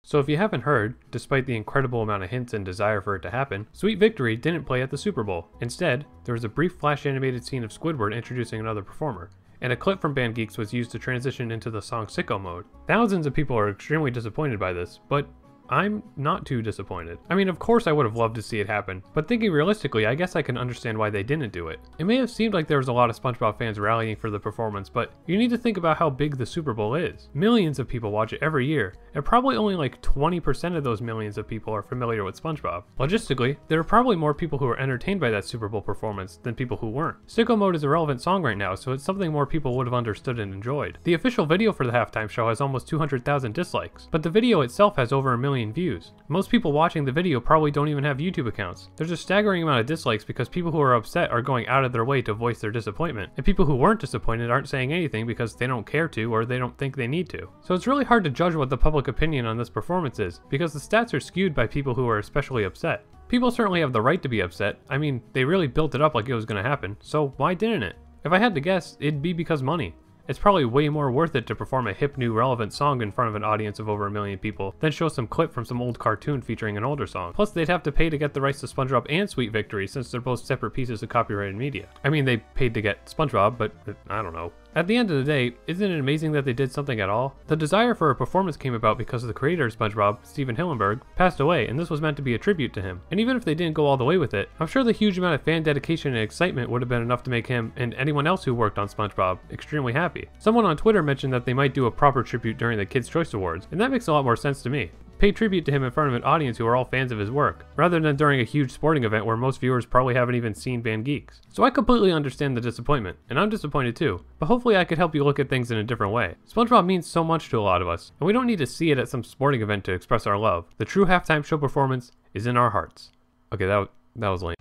So if you haven't heard, despite the incredible amount of hints and desire for it to happen, Sweet Victory didn't play at the Super Bowl. Instead, there was a brief flash animated scene of Squidward introducing another performer, and a clip from Band Geeks was used to transition into the song Sicko Mode. Thousands of people are extremely disappointed by this, but I'm not too disappointed. I mean, of course I would have loved to see it happen, but thinking realistically, I guess I can understand why they didn't do it. It may have seemed like there was a lot of SpongeBob fans rallying for the performance, but you need to think about how big the Super Bowl is. Millions of people watch it every year, and probably only like 20% of those millions of people are familiar with SpongeBob. Logistically, there are probably more people who are entertained by that Super Bowl performance than people who weren't. Sicko Mode is a relevant song right now, so it's something more people would have understood and enjoyed. The official video for the halftime show has almost 200,000 dislikes, but the video itself has over 1 million views. Most people watching the video probably don't even have YouTube accounts. There's a staggering amount of dislikes because people who are upset are going out of their way to voice their disappointment, and people who weren't disappointed aren't saying anything because they don't care to or they don't think they need to. So it's really hard to judge what the public opinion on this performance is, because the stats are skewed by people who are especially upset. People certainly have the right to be upset. I mean, they really built it up like it was going to happen, so why didn't it? If I had to guess, it'd be because money. It's probably way more worth it to perform a hip new relevant song in front of an audience of over 1 million people than show some clip from some old cartoon featuring an older song. Plus they'd have to pay to get the rights to SpongeBob and Sweet Victory since they're both separate pieces of copyrighted media. I mean, they paid to get SpongeBob, but I don't know. At the end of the day, isn't it amazing that they did something at all? The desire for a performance came about because the creator of SpongeBob, Steven Hillenburg, passed away, and this was meant to be a tribute to him. And even if they didn't go all the way with it, I'm sure the huge amount of fan dedication and excitement would have been enough to make him, and anyone else who worked on SpongeBob, extremely happy. Someone on Twitter mentioned that they might do a proper tribute during the Kids' Choice Awards, and that makes a lot more sense to me. Pay tribute to him in front of an audience who are all fans of his work, rather than during a huge sporting event where most viewers probably haven't even seen Band Geeks. So I completely understand the disappointment, and I'm disappointed too, but hopefully I could help you look at things in a different way. SpongeBob means so much to a lot of us, and we don't need to see it at some sporting event to express our love. The true halftime show performance is in our hearts. Okay, that was lame.